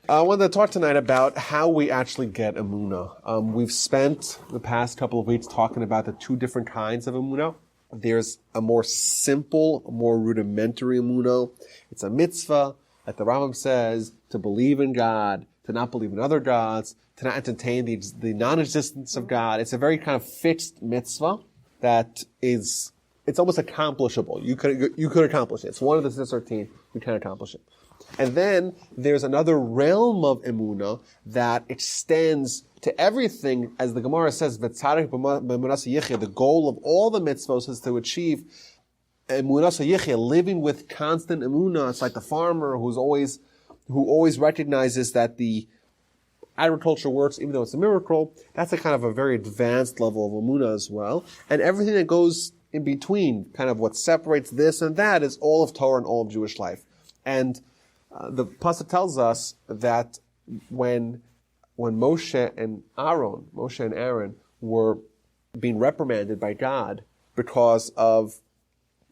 I wanted to talk tonight about how we actually get Emunah. We've spent the past couple of weeks talking about the two different kinds of Emunah. There's a more simple, more rudimentary Emunah. It's a mitzvah, like the Rambam says, to believe in God, to not believe in other gods, to not entertain the non-existence of God. It's a very kind of fixed mitzvah that is, it's almost accomplishable. You could accomplish it. It's one of the 13. You can accomplish it. And then there's another realm of Emunah that extends to everything, as the Gemara says, the goal of all the mitzvos is to achieve Emunah, living with constant Emunah. It's like the farmer who always recognizes that the agriculture works, even though it's a miracle. That's a kind of a very advanced level of Emunah as well. And everything that goes in between, kind of what separates this and that, is all of Torah and all of Jewish life. And the pasuk tells us that when Moshe and Aaron were being reprimanded by God because of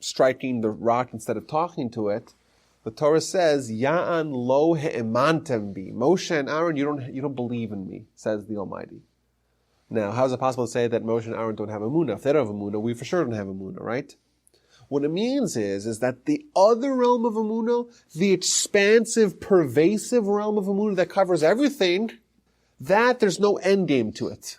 striking the rock instead of talking to it, the Torah says, "Ya'an lo he'emantem bi." Moshe and Aaron, you don't believe in me, says the Almighty. Now, how is it possible to say that Moshe and Aaron don't have Emunah? If they don't have Emunah, we for sure don't have Emunah, right? What it means is that the other realm of Emunah, the expansive, pervasive realm of Emunah that covers everything, that there's no end game to it.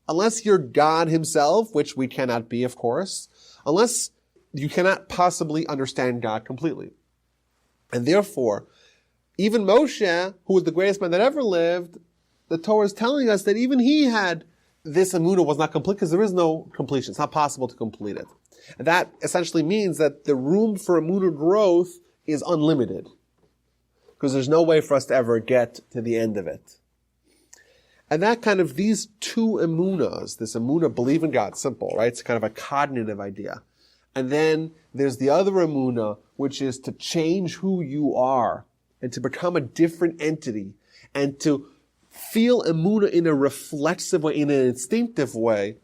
Unless you're God himself, which we cannot be, of course, unless you cannot possibly understand God completely. And therefore, even Moshe, who was the greatest man that ever lived, the Torah is telling us that even he had this Emunah was not complete because there is no completion. It's not possible to complete it. And that essentially means that the room for Emunah growth is unlimited, because there's no way for us to ever get to the end of it. And that kind of, these two Emunahs, this Emunah, believe in God, simple, right? It's kind of a cognitive idea. And then there's the other Emunah, which is to change who you are and to become a different entity and to feel Emunah in a reflexive way, in an instinctive way,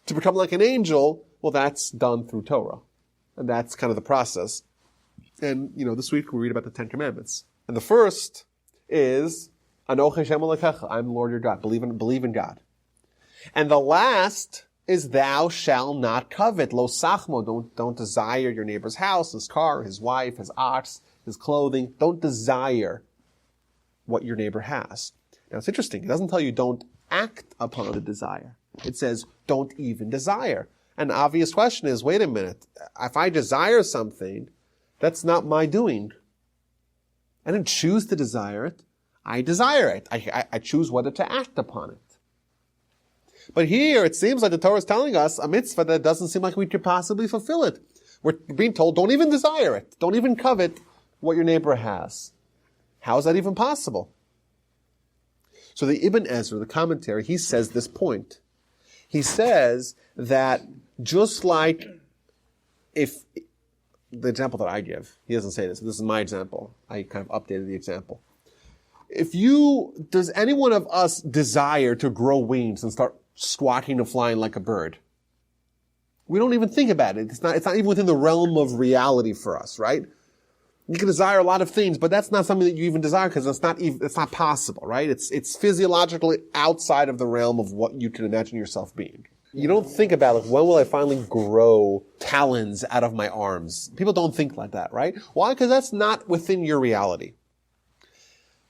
to become like an angel. Well, that's done through Torah. And that's kind of the process. And, this week we read about the Ten Commandments. And the first is, Anochi Hashem Elokecha, I'm the Lord your God. Believe in God. And the last is, thou shalt not covet. Lo sachmo, don't desire your neighbor's house, his car, his wife, his ox, his clothing. Don't desire what your neighbor has. Now it's interesting. It doesn't tell you don't act upon the desire. It says don't even desire. And the obvious question is, wait a minute. If I desire something, that's not my doing. I didn't choose to desire it. I desire it. I choose whether to act upon it. But here, it seems like the Torah is telling us a mitzvah that doesn't seem like we could possibly fulfill it. We're being told, don't even desire it. Don't even covet what your neighbor has. How is that even possible? So the Ibn Ezra, the commentary, he says this point. He says that just like if, the example that I give, he doesn't say this, this is my example. I kind of updated the example. Does any one of us desire to grow wings and start squawking and flying like a bird? We don't even think about it. It's not even within the realm of reality for us, right? You can desire a lot of things, but that's not something that you even desire because it's not possible, right? It's physiologically outside of the realm of what you can imagine yourself being. You don't think about, like, when will I finally grow talons out of my arms? People don't think like that, right? Why? Because that's not within your reality.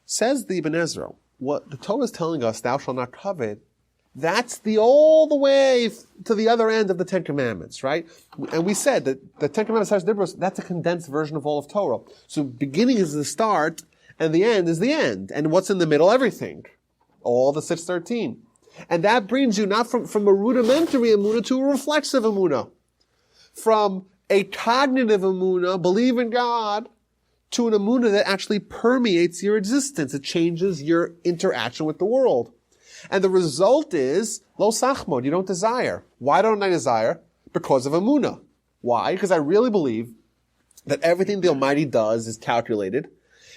Says the Ibn Ezra, what the Torah is telling us, thou shalt not covet, that's all the way to the other end of the Ten Commandments, right? And we said that the Ten Commandments, that's a condensed version of all of Torah. So beginning is the start, and the end is the end. And what's in the middle? Everything. All the 613. And that brings you not from a rudimentary Emunah to a reflexive Emunah. From a cognitive Emunah, believe in God, to an Emunah that actually permeates your existence. It changes your interaction with the world. And the result is, lo sachmod, you don't desire. Why don't I desire? Because of Emunah. Why? Because I really believe that everything the Almighty does is calculated,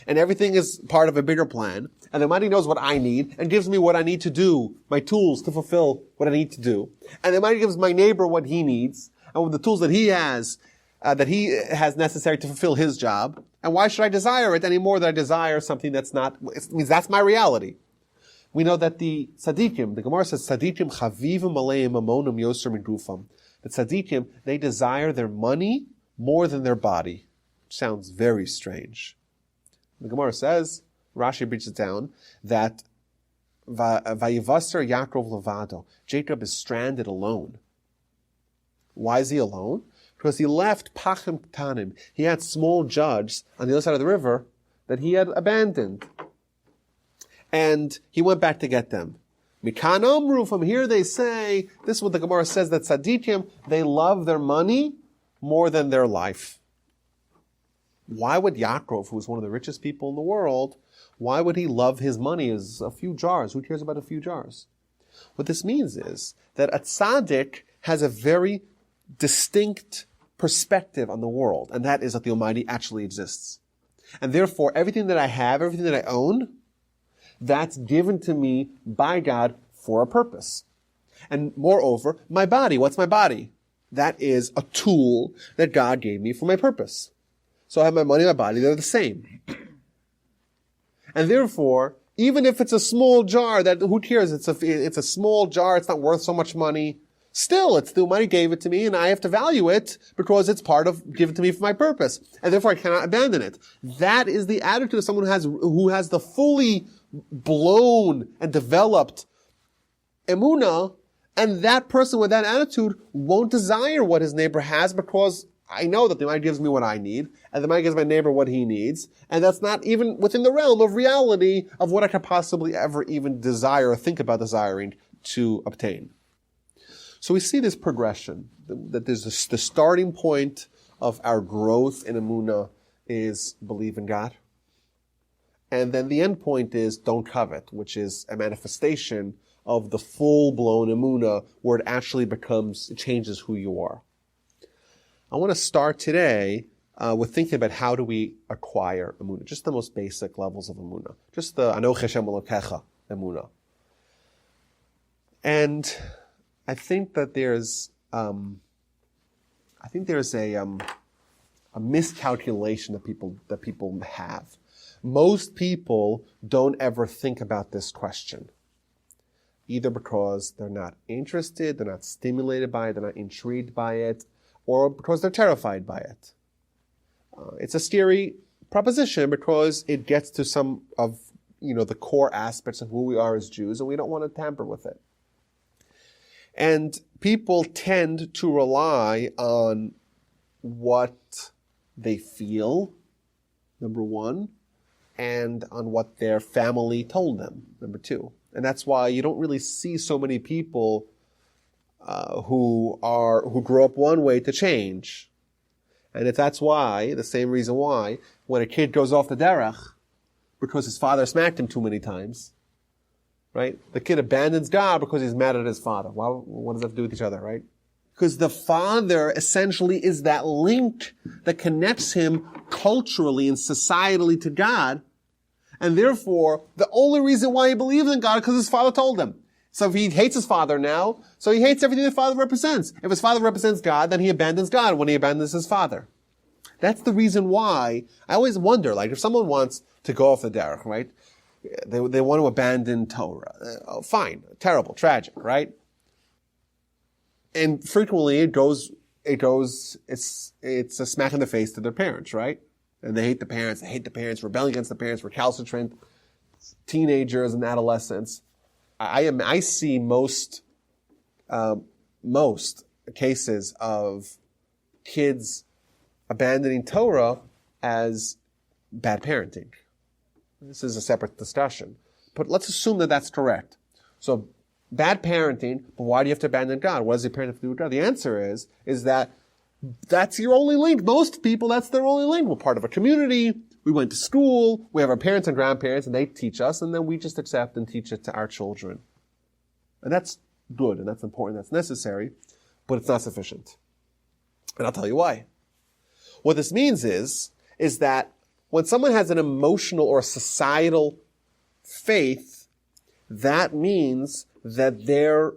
and everything is part of a bigger plan, and the Almighty knows what I need, and gives me what I need to do, my tools to fulfill what I need to do. And the Almighty gives my neighbor what he needs, and with the tools that he has, that he has necessary to fulfill his job. And why should I desire it any more than I desire something that's not, it means that's my reality. We know that the tzaddikim, the Gemara says, tzaddikim chavivim aleim amonum yoser migufam. The tzaddikim, they desire their money more than their body. Sounds very strange. The Gemara says, Rashi breaks it down, that Vayivasar Yaakov levado. Jacob is stranded alone. Why is he alone? Because he left Pachim Tanim. He had small judges on the other side of the river that he had abandoned. And he went back to get them. Mikan Amru, from here they say, this is what the Gemara says, that tzaddikim, they love their money more than their life. Why would Yaakov, who was one of the richest people in the world, why would he love his money as a few jars? Who cares about a few jars? What this means is that a tzaddik has a very distinct perspective on the world, and that is that the Almighty actually exists. And therefore, everything that I have, everything that I own, that's given to me by God for a purpose. And moreover, my body, what's my body? That is a tool that God gave me for my purpose. So I have my money and my body, they're the same. And therefore, even if it's a small jar, that who cares? It's a small jar, it's not worth so much money. Still, it's the Almighty gave it to me, and I have to value it because it's part of given to me for my purpose, and therefore I cannot abandon it. That is the attitude of someone who has the fully blown and developed Emunah, and that person with that attitude won't desire what his neighbor has because I know that the Almighty gives me what I need, and the Almighty gives my neighbor what he needs, and that's not even within the realm of reality of what I could possibly ever even desire or think about desiring to obtain. So we see this progression, that there's the starting point of our growth in Emunah is believe in God. And then the end point is don't covet, which is a manifestation of the full-blown Emunah where it actually it changes who you are. I want to start today with thinking about how do we acquire Emunah, just the most basic levels of Emunah, just the Anoch Hashem Elokecha Emunah. And I think that there's a miscalculation that people have. Most people don't ever think about this question, either because they're not interested, they're not stimulated by it, they're not intrigued by it, or because they're terrified by it. It's a scary proposition because it gets to some of the core aspects of who we are as Jews, and we don't want to tamper with it. And people tend to rely on what they feel, number one, and on what their family told them, number two. And that's why you don't really see so many people who grow up one way to change. And that's why, the same reason why, when a kid goes off the derech, because his father smacked him too many times, right? The kid abandons God because he's mad at his father. Well, what does that have to do with each other, right? Because the father essentially is that link that connects him culturally and societally to God. And therefore, the only reason why he believes in God is because his father told him. So if he hates his father now, so he hates everything the father represents. If his father represents God, then he abandons God when he abandons his father. That's the reason why I always wonder, like if someone wants to go off the derech, right? They want to abandon Torah. Fine, terrible, tragic, right? And frequently it's a smack in the face to their parents, right? And they hate the parents, rebelling against the parents, recalcitrant, teenagers and adolescents. I see most cases of kids abandoning Torah as bad parenting. This is a separate discussion. But let's assume that that's correct. So, bad parenting, but why do you have to abandon God? What does a parent have to do with God? The answer is that that's your only link. Most people, that's their only link. We're part of a community. We went to school. We have our parents and grandparents, and they teach us, and then we just accept and teach it to our children. And that's good, and that's important, that's necessary, but it's not sufficient. And I'll tell you why. What this means is that when someone has an emotional or societal faith, that means that their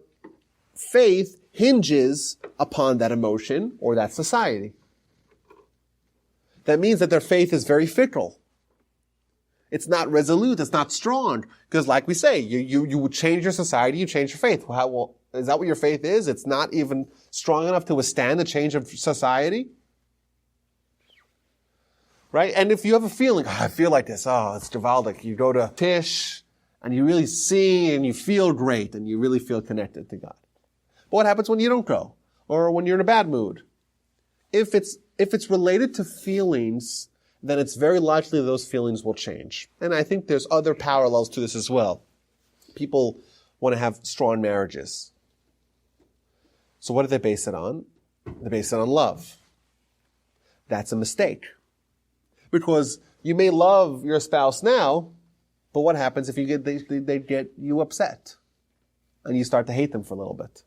faith hinges upon that emotion or that society. that means that their faith is very fickle. It's not resolute. It's not strong. Because like we say, you would change your society, you change your faith. Well, is that what your faith is? It's not even strong enough to withstand the change of society? Right? And if you have a feeling, I feel like this, it's Givaldic. You go to Tish, and you really see, and you feel great, and you really feel connected to God. But what happens when you don't go? Or when you're in a bad mood? If it's related to feelings, then it's very likely those feelings will change. And I think there's other parallels to this as well. People want to have strong marriages. So what do they base it on? They base it on love. That's a mistake. Because you may love your spouse now, but what happens if they get you upset? And you start to hate them for a little bit.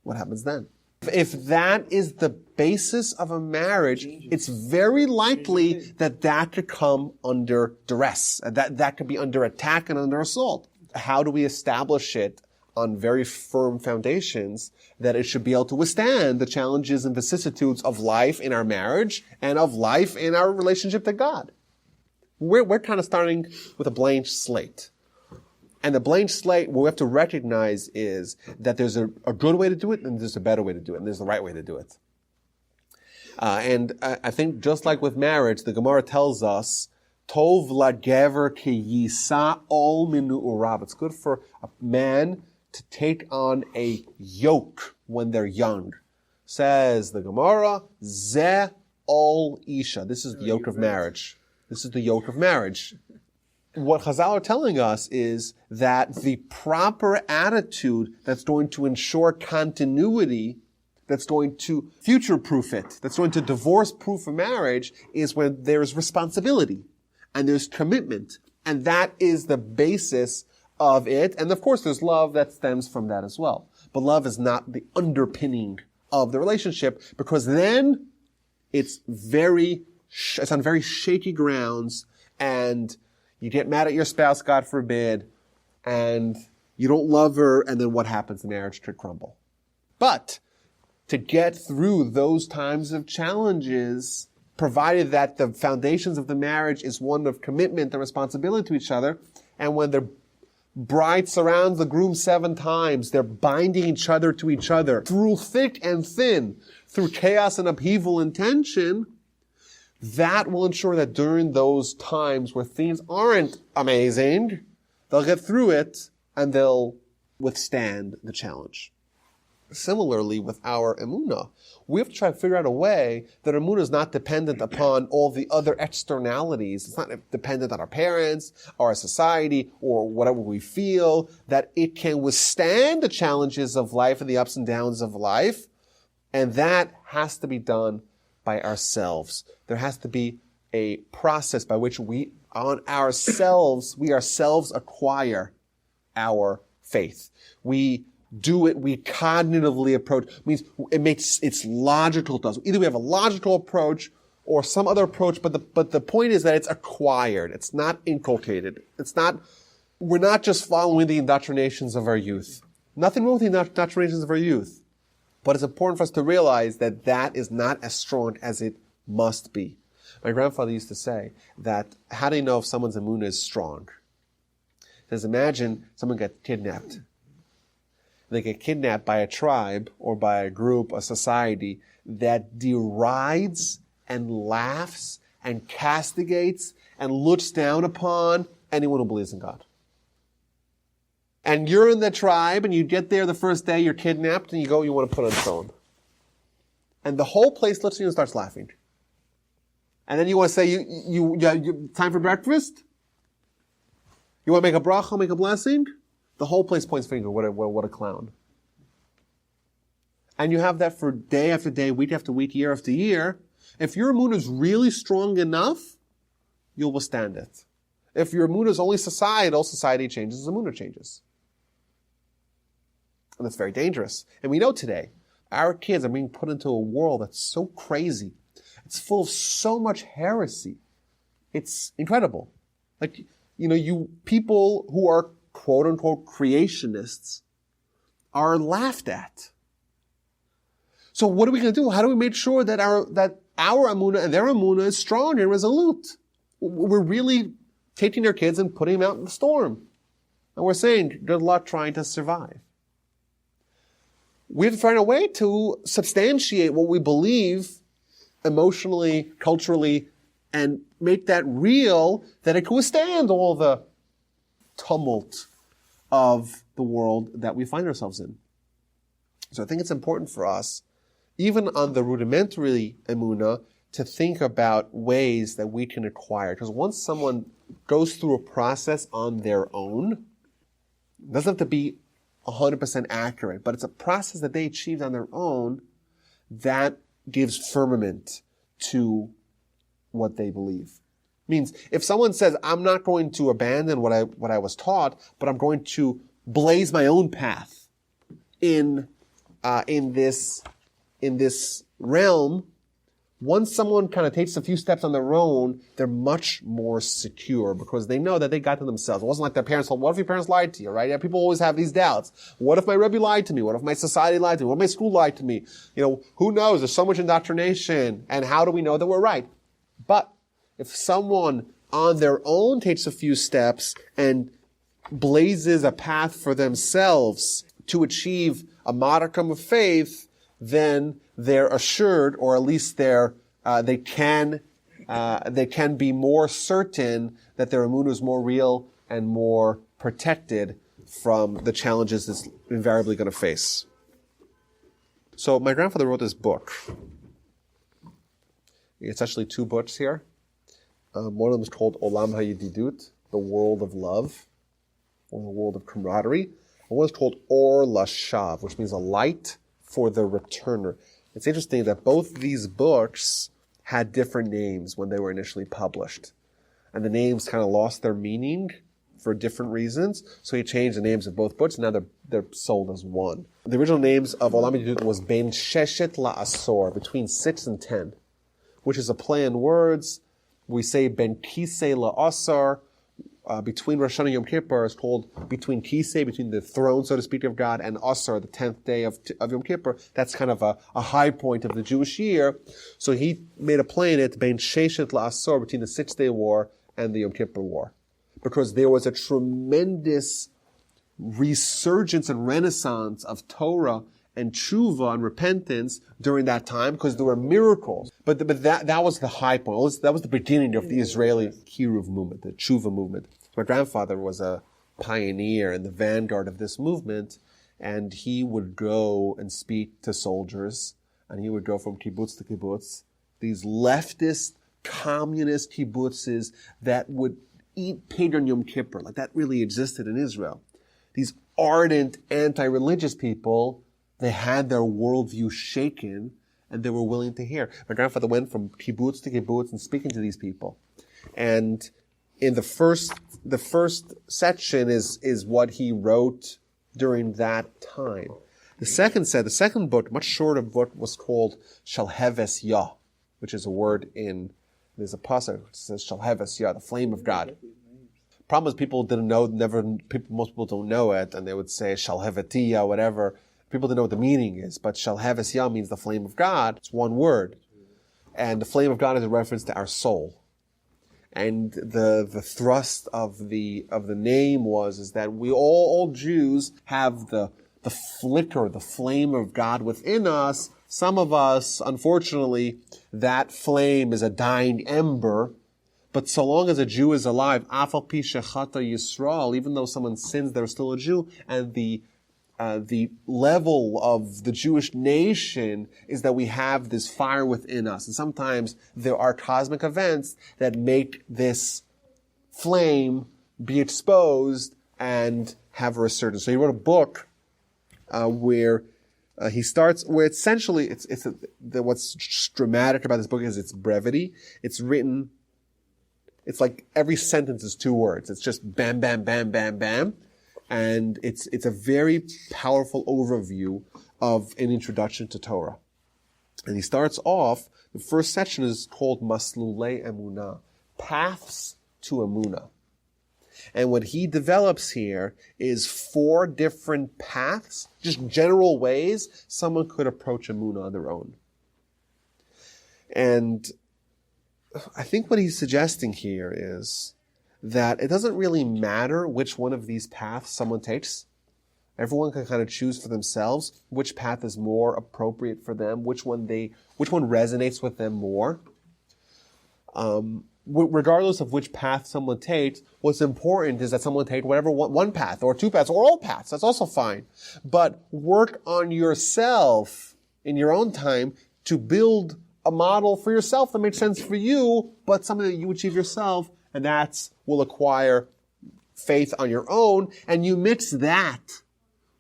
What happens then? If that is the basis of a marriage, it's very likely that could come under duress. That could be under attack and under assault. How do we establish it on very firm foundations that it should be able to withstand the challenges and vicissitudes of life in our marriage and of life in our relationship to God? We're kind of starting with a blank slate. And the blank slate, what we have to recognize is that there's a good way to do it, and there's a better way to do it, and there's the right way to do it. And I think just like with marriage, the Gemara tells us, Tov lagever ki yisa ol minu urav. It's good for a man to take on a yoke when they're young. Says the Gemara, Ze ol isha. This is the yoke of marriage. This is the yoke of marriage. What Chazal are telling us is that the proper attitude that's going to ensure continuity, that's going to future-proof it, that's going to divorce-proof a marriage, is when there's responsibility and there's commitment. And that is the basis of it. And of course, there's love that stems from that as well. But love is not the underpinning of the relationship, because then it's on very shaky grounds, and you get mad at your spouse, God forbid, and you don't love her, and then what happens? The marriage could crumble. But to get through those times of challenges, provided that the foundations of the marriage is one of commitment and responsibility to each other, and when the bride surrounds the groom 7 times, they're binding each other to each other through thick and thin, through chaos and upheaval and tension, that will ensure that during those times where things aren't amazing, they'll get through it and they'll withstand the challenge. Similarly, with our Emunah, we have to try to figure out a way that Emunah is not dependent upon all the other externalities. It's not dependent on our parents or our society or whatever we feel, that it can withstand the challenges of life and the ups and downs of life. And that has to be done by ourselves. There has to be a process by which we ourselves acquire our faith. We do it, we cognitively approach, it's logical to us. Either we have a logical approach or some other approach, but the point is that it's acquired. It's not inculcated. We're not just following the indoctrinations of our youth. Nothing wrong with the indoctrinations of our youth. But it's important for us to realize that that is not as strong as it must be. My grandfather used to say that, how do you know if someone's Emunah is strong? He says, imagine someone gets kidnapped. They get kidnapped by a tribe or by a group, a society that derides and laughs and castigates and looks down upon anyone who believes in God. And you're in the tribe, and you get there the first day, you're kidnapped, and you want to put on stone. And the whole place looks at you and starts laughing. And then you want to say, you time for breakfast? You want to make a bracha, make a blessing? The whole place points finger, what a clown. And you have that for day after day, week after week, year after year. If your Emunah is really strong enough, you'll withstand it. If your Emunah is only societal, society changes, Emunah changes. And that's very dangerous. And we know today, our kids are being put into a world that's so crazy. It's full of so much heresy. It's incredible. Like, you people who are quote unquote creationists are laughed at. So what are we going to do? How do we make sure that our Emunah and their Emunah is strong and resolute. We're really taking their kids and putting them out in the storm. And we're saying, good luck trying to survive. We have to find a way to substantiate what we believe emotionally, culturally, and make that real, that it can withstand all the tumult of the world that we find ourselves in. So I think it's important for us, even on the rudimentary emunah, to think about ways that we can acquire. Because once someone goes through a process on their own, it doesn't have to be 100% accurate, but it's a process that they achieved on their own that gives firmament to what they believe. Means if someone says, I'm not going to abandon what I was taught, but I'm going to blaze my own path in this realm, once someone kind of takes a few steps on their own, they're much more secure because they know that they got to themselves. It wasn't like their parents told, what if your parents lied to you, right? Yeah, people always have these doubts. What if my Rebbe lied to me? What if my society lied to me? What if my school lied to me? Who knows? There's so much indoctrination. And how do we know that we're right? But if someone on their own takes a few steps and blazes a path for themselves to achieve a modicum of faith, then they're assured, or at least they can be more certain that their emunah is more real and more protected from the challenges it's invariably going to face. So my grandfather wrote this book. It's actually two books here. One of them is called Olam HaYedidut, the world of love, or the world of camaraderie. And one is called Or Lashav, which means a light for the returner. It's interesting that both these books had different names when they were initially published. And the names kind of lost their meaning for different reasons. So he changed the names of both books. Now they're sold as one. The original names of Olam HaYedidut was Ben Sheshet LaAsor, between 6 and 10, which is a play on words. We say Ben Kisei LaAsar, between Rosh Hashanah and Yom Kippur is called between Kisei, between the throne, so to speak, of God, and Asar, the 10th day of Yom Kippur. That's kind of a high point of the Jewish year. So he made a play in it, Ben Sheshet LaAsar, between the 6-day war and the Yom Kippur war. Because there was a tremendous resurgence and renaissance of Torah and tshuva and repentance during that time, because there were miracles. But that was the high point. That was the beginning of the Israeli kiruv movement, the tshuva movement. My grandfather was a pioneer in the vanguard of this movement, and he would go and speak to soldiers, and he would go from kibbutz to kibbutz, these leftist, communist kibbutzes that would eat pig on Yom Kippur. Like, that really existed in Israel. These ardent, anti-religious people, they had their worldview shaken, and they were willing to hear. My grandfather went from kibbutz to kibbutz and speaking to these people. And in the first section is what he wrote during that time. The second book, much shorter book, was called Shall Yah, which is a word there's a pasuk that says Shall Yah, the flame of God. Problem is most people don't know it, and they would say Shall Yah, whatever. People don't know what the meaning is, but Shall Yah means the flame of God. It's one word. And the flame of God is a reference to our soul. And the thrust of the name is that we all Jews have the flicker, the flame of God within us. Some of us, unfortunately, that flame is a dying ember. But so long as a Jew is alive, Afal Pi Shechata Yisrael, even though someone sins, they're still a Jew, and the level of the Jewish nation is that we have this fire within us. And sometimes there are cosmic events that make this flame be exposed and have a resurgence. So he wrote a book where he starts, where essentially what's dramatic about this book is its brevity. It's written, it's like every sentence is 2 words. It's just bam, bam, bam, bam, bam. And it's a very powerful overview of an introduction to Torah. And he starts off, the first section is called Maslulei Emunah, paths to Emunah. And what he develops here is 4 different paths, just general ways someone could approach Emunah on their own. And I think what he's suggesting here is that it doesn't really matter which one of these paths someone takes. Everyone can kind of choose for themselves which path is more appropriate for them, which one resonates with them more. Regardless of which path someone takes, what's important is that someone take whatever one path or two paths or all paths. That's also fine. But work on yourself in your own time to build a model for yourself that makes sense for you, but something that you achieve yourself, and that will acquire faith on your own. And you mix that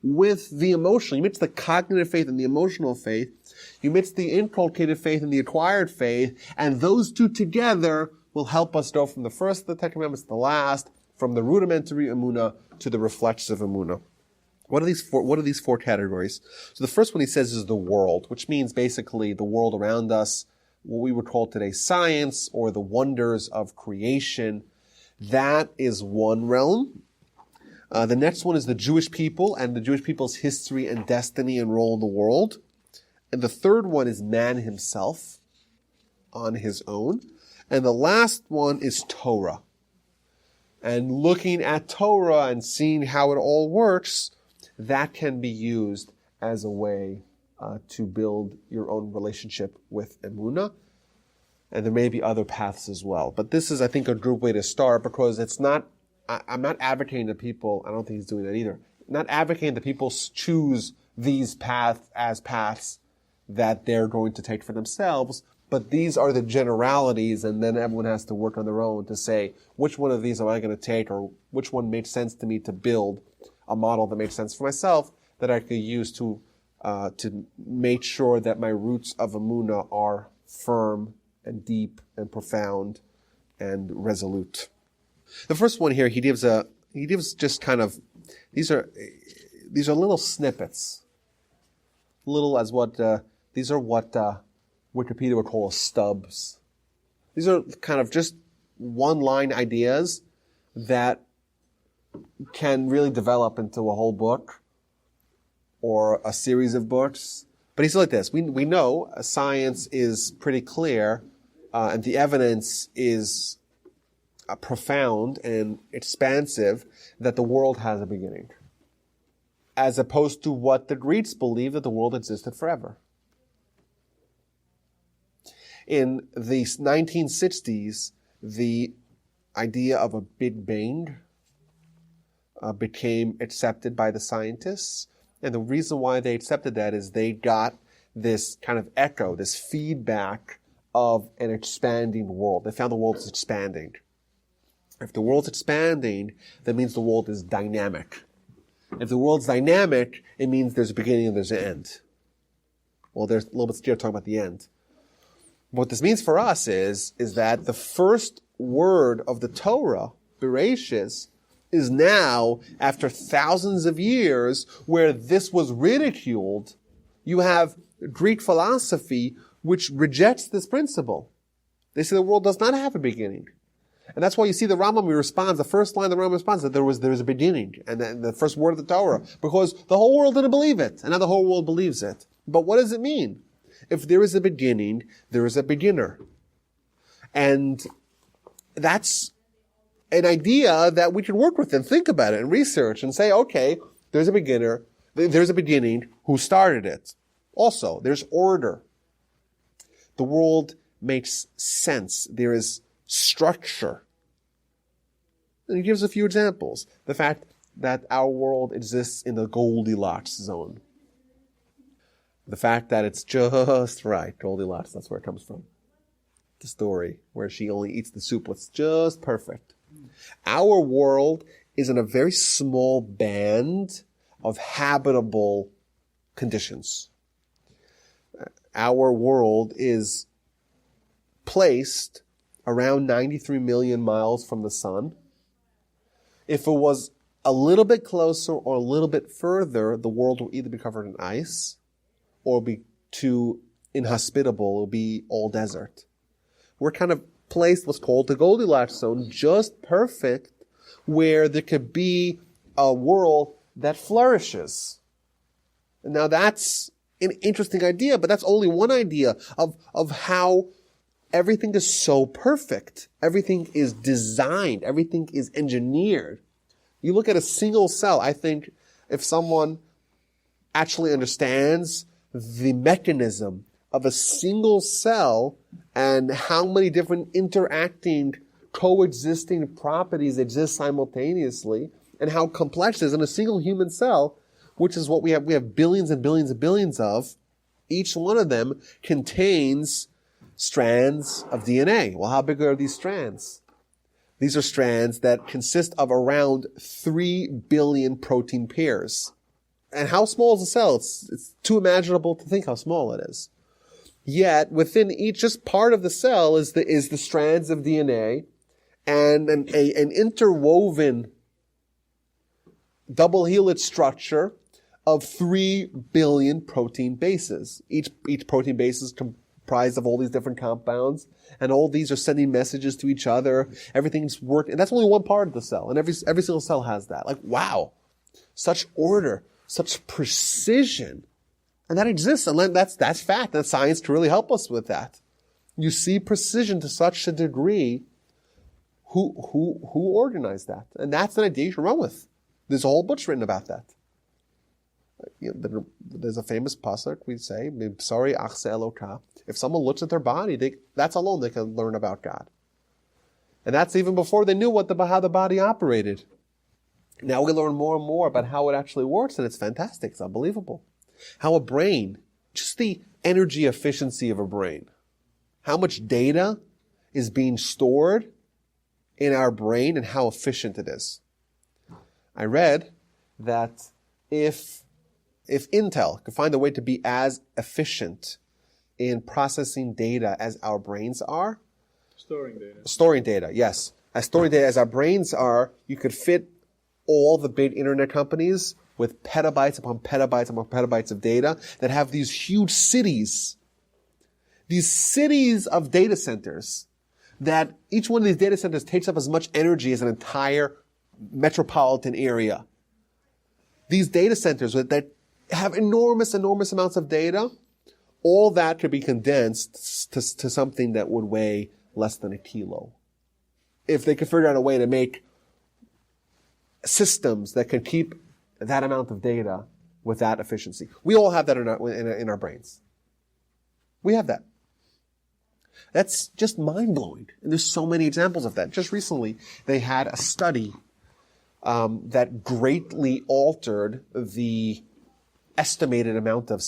with the emotional. You mix the cognitive faith and the emotional faith. You mix the inculcated faith and the acquired faith, and those two together will help us go from the first of the Ten Commandments to the last, from the rudimentary Emunah to the reflexive Emunah. What are these four categories? So the first one he says is the world, which means basically the world around us, what we would call today science, or the wonders of creation. That is one realm. The next one is the Jewish people and the Jewish people's history and destiny and role in the world. And the third one is man himself on his own. And the last one is Torah. And looking at Torah and seeing how it all works, that can be used as a way to build your own relationship with Emunah. And there may be other paths as well. But this is, I think, a good way to start, because I'm not advocating that people, I don't think he's doing that either, not advocating that people choose these paths as paths that they're going to take for themselves, but these are the generalities, and then everyone has to work on their own to say, which one of these am I going to take, or which one made sense to me to build a model that made sense for myself that I could use to make sure that my roots of Emunah are firm and deep and profound and resolute. The first one here, he gives just kind of, these are little snippets, these are what Wikipedia would call stubs. These are kind of just one-line ideas that can really develop into a whole book or a series of books. But he's like this. We know science is pretty clear, and the evidence is profound and expansive that the world has a beginning, as opposed to what the Greeks believed, that the world existed forever. In the 1960s, the idea of a Big Bang became accepted by the scientists. And the reason why they accepted that is they got this kind of echo, this feedback of an expanding world. They found the world is expanding. If the world's expanding, that means the world is dynamic. If the world's dynamic, it means there's a beginning and there's an end. Well, there's a little bit scared talking about the end. What this means for us is that the first word of the Torah, Bereshis, is now, after thousands of years where this was ridiculed, you have Greek philosophy which rejects this principle. They say the world does not have a beginning. And that's why you see the Rambam responds, the first line of the Rambam responds that there is a beginning, and then the first word of the Torah, because the whole world didn't believe it, and now the whole world believes it. But what does it mean? If there is a beginning, there is a beginner. And that's an idea that we can work with and think about it and research and say, okay, there's a beginner, there's a beginning, who started it? Also, there's order. The world makes sense. There is structure. And he gives a few examples. The fact that our world exists in the Goldilocks zone. The fact that it's just right. Goldilocks, that's where it comes from. The story where she only eats the soup. It's just perfect. Our world is in a very small band of habitable conditions. Our world is placed around 93 million miles from the sun. If it was a little bit closer or a little bit further, the world will either be covered in ice or be too inhospitable. It'll be all desert. We're kind of placed what's called the Goldilocks zone, just perfect, where there could be a world that flourishes. Now that's an interesting idea, but that's only one idea of how everything is so perfect. Everything is designed. Everything is engineered. You look at a single cell, I think if someone actually understands the mechanism of a single cell and how many different interacting, coexisting properties exist simultaneously, and how complex it is in a single human cell, which is what we have billions and billions and billions of, each one of them contains strands of DNA. Well, how big are these strands? These are strands that consist of around 3 billion protein pairs. And how small is a cell? It's too imaginable to think how small it is. Yet, within each, just part of the cell is the strands of DNA and an interwoven double helix structure of 3 billion protein bases. Each protein base is comprised of all these different compounds, and all these are sending messages to each other. Everything's working, and that's only one part of the cell, and every single cell has that. Like, wow, such order, such precision, and that exists, and that's fact. And science can really help us with that. You see precision to such a degree. Who organized that? And that's an idea you should run with. There's a whole book written about that. There's a famous pasuk we say, "Sorry, achse Eloka." If someone looks at their body, that's alone they can learn about God. And that's even before they knew how the body operated. Now we learn more and more about how it actually works, and it's fantastic. It's unbelievable. How a brain, just the energy efficiency of a brain, how much data is being stored in our brain and how efficient it is. I read that if Intel could find a way to be as efficient in processing data as our brains are, storing data, yes. As storing data as our brains are, you could fit all the big internet companies with petabytes upon petabytes upon petabytes of data that have these huge cities. These cities of data centers that each one of these data centers takes up as much energy as an entire metropolitan area. These data centers that have enormous amounts of data, all that could be condensed to something that would weigh less than a kilo. If they could figure out a way to make systems that can keep that amount of data with that efficiency. We all have that in our brains. We have that. That's just mind-blowing. And there's so many examples of that. Just recently, they had a study that greatly altered the estimated amount of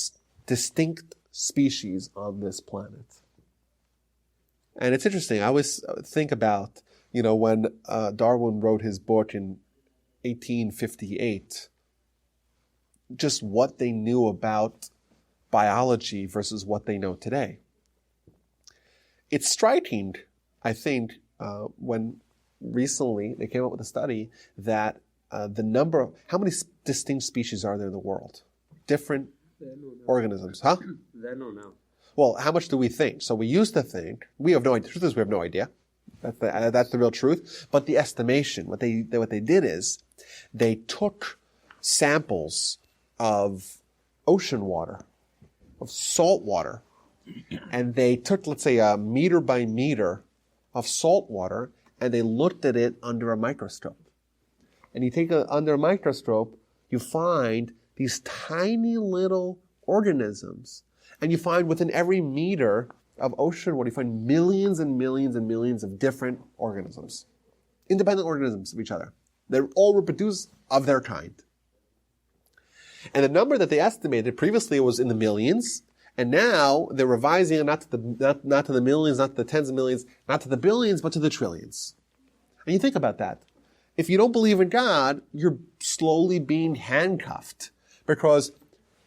distinct species on this planet. And it's interesting. I always think about, when Darwin wrote his book in 1858, just what they knew about biology versus what they know today. It's striking, I think, when recently they came up with a study that how many distinct species are there in the world? Different organisms, huh? They don't know. Well, how much do we think? So we used to think, we have no idea. The truth is we have no idea. That's the real truth. But the estimation, what they did is they took samples of ocean water, of salt water, and they took, let's say, a meter by meter of salt water, and they looked at it under a microscope. And you take under a microscope, you find these tiny little organisms. And you find within every meter of ocean water, you find millions and millions and millions of different organisms. Independent organisms of each other. They're all reproduced of their kind. And the number that they estimated, previously it was in the millions, and now they're revising it not to the millions, not to the tens of millions, not to the billions, but to the trillions. And you think about that. If you don't believe in God, you're slowly being handcuffed because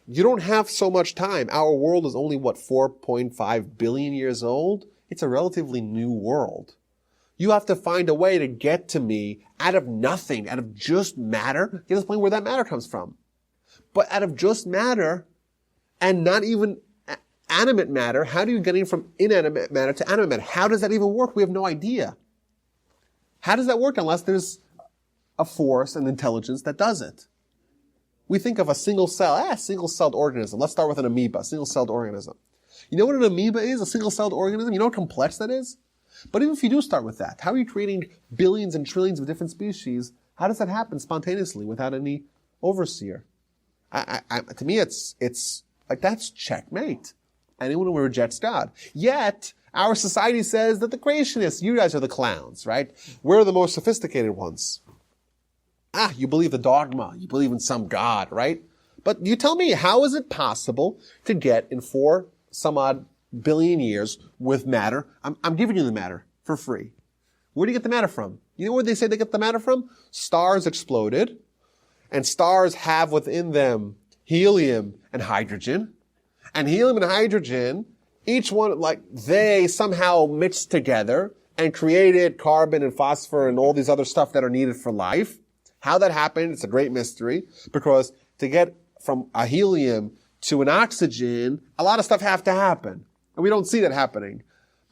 you don't have so much time. Our world is only, 4.5 billion years old? It's a relatively new world. You have to find a way to get to me out of nothing, out of just matter. You have to explain where that matter comes from. But out of just matter, and not even animate matter, how do you get in from inanimate matter to animate matter? How does that even work? We have no idea. How does that work unless there's a force and intelligence that does it? We think of a single-celled organism. Let's start with an amoeba, single-celled organism. You know what an amoeba is, a single-celled organism? You know how complex that is? But even if you do start with that, how are you creating billions and trillions of different species? How does that happen spontaneously without any overseer? To me, it's like that's checkmate. Anyone who rejects God. Yet, our society says that the creationists, you guys are the clowns, right? We're the most sophisticated ones. You believe the dogma. You believe in some God, right? But you tell me, how is it possible to get in 4 some odd billion years with matter? I'm giving you the matter for free. Where do you get the matter from? You know where they say they get the matter from? Stars exploded, and stars have within them helium and hydrogen. And helium and hydrogen, each one, like, they somehow mixed together and created carbon and phosphor and all these other stuff that are needed for life. How that happened, it's a great mystery, because to get from a helium to an oxygen, a lot of stuff have to happen. And we don't see that happening.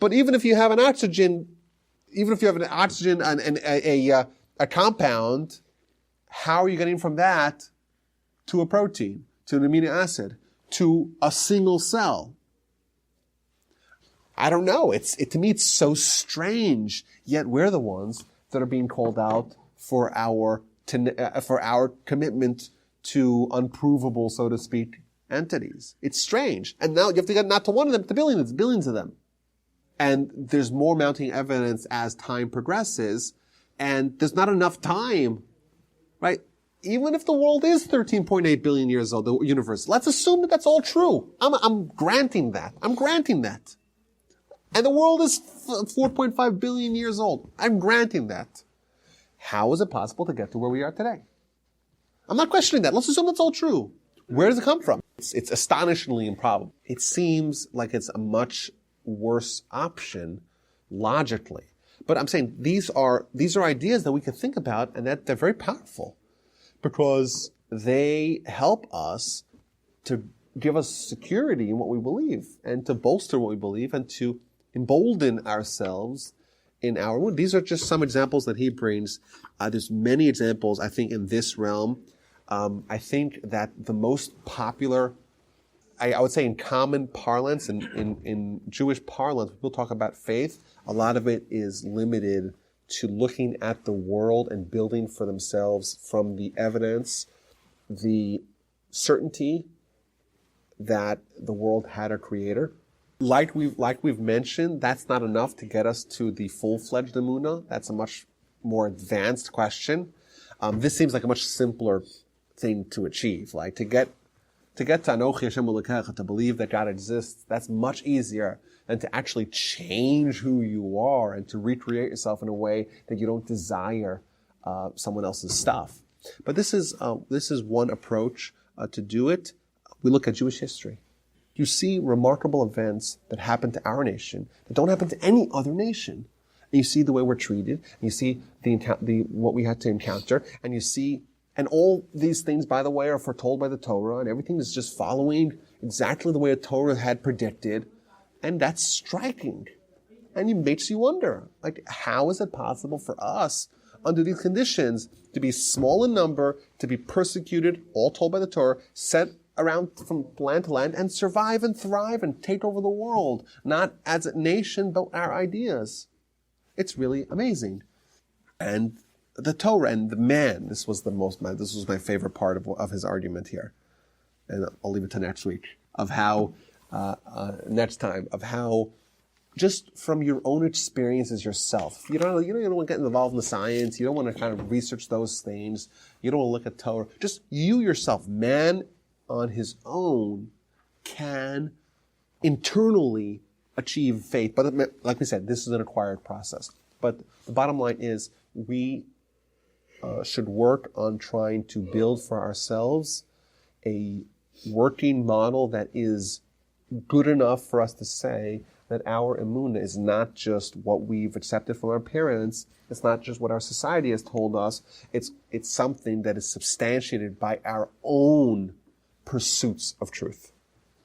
But even if you have an oxygen and a compound, how are you getting from that to a protein, to an amino acid, to a single cell? I don't know. To me, it's so strange. Yet we're the ones that are being called out for our commitment to unprovable, so to speak, entities. It's strange. And now you have to get not to one of them, but to billions of them. And there's more mounting evidence as time progresses, and there's not enough time, right? Even if the world is 13.8 billion years old, the universe, let's assume that that's all true. I'm granting that. And the world is 4.5 billion years old. I'm granting that. How is it possible to get to where we are today? I'm not questioning that. Let's assume that's all true. Where does it come from? It's astonishingly improbable. It seems like it's a much worse option logically. But I'm saying these are ideas that we can think about, and that they're very powerful because they help us to give us security in what we believe and to bolster what we believe and to embolden ourselves in our. These are just some examples that he brings. There's many examples, I think, in this realm. I think that the most popular, I would say in common parlance, in Jewish parlance, people talk about faith. A lot of it is limited to looking at the world and building for themselves from the evidence, the certainty that the world had a creator. Like we've mentioned, that's not enough to get us to the full-fledged Emunah. That's a much more advanced question. This seems like a much simpler thing to achieve. Like to get to Anochi Hashem Elokecha, to believe that God exists, that's much easier than to actually change who you are and to recreate yourself in a way that you don't desire someone else's stuff. But this is one approach to do it. We look at Jewish history. You see remarkable events that happen to our nation that don't happen to any other nation. And you see the way we're treated, and you see what we had to encounter, and you see, and all these things, by the way, are foretold by the Torah, and everything is just following exactly the way the Torah had predicted, and that's striking. And it makes you wonder, like, how is it possible for us, under these conditions, to be small in number, to be persecuted, all told by the Torah, sent around from land to land, and survive and thrive and take over the world, not as a nation, but our ideas. It's really amazing. And the Torah and the man, this was my favorite part of his argument here. And I'll leave it to next week, of how, next time, of how, just from your own experiences yourself, you don't want to get involved in the science, you don't want to kind of research those things, you don't want to look at Torah, just you yourself, man on his own can internally achieve faith. But like we said, this is an acquired process. But the bottom line is we should work on trying to build for ourselves a working model that is good enough for us to say that our Emunah is not just what we've accepted from our parents. It's not just what our society has told us. It's something that is substantiated by our own pursuits of truth.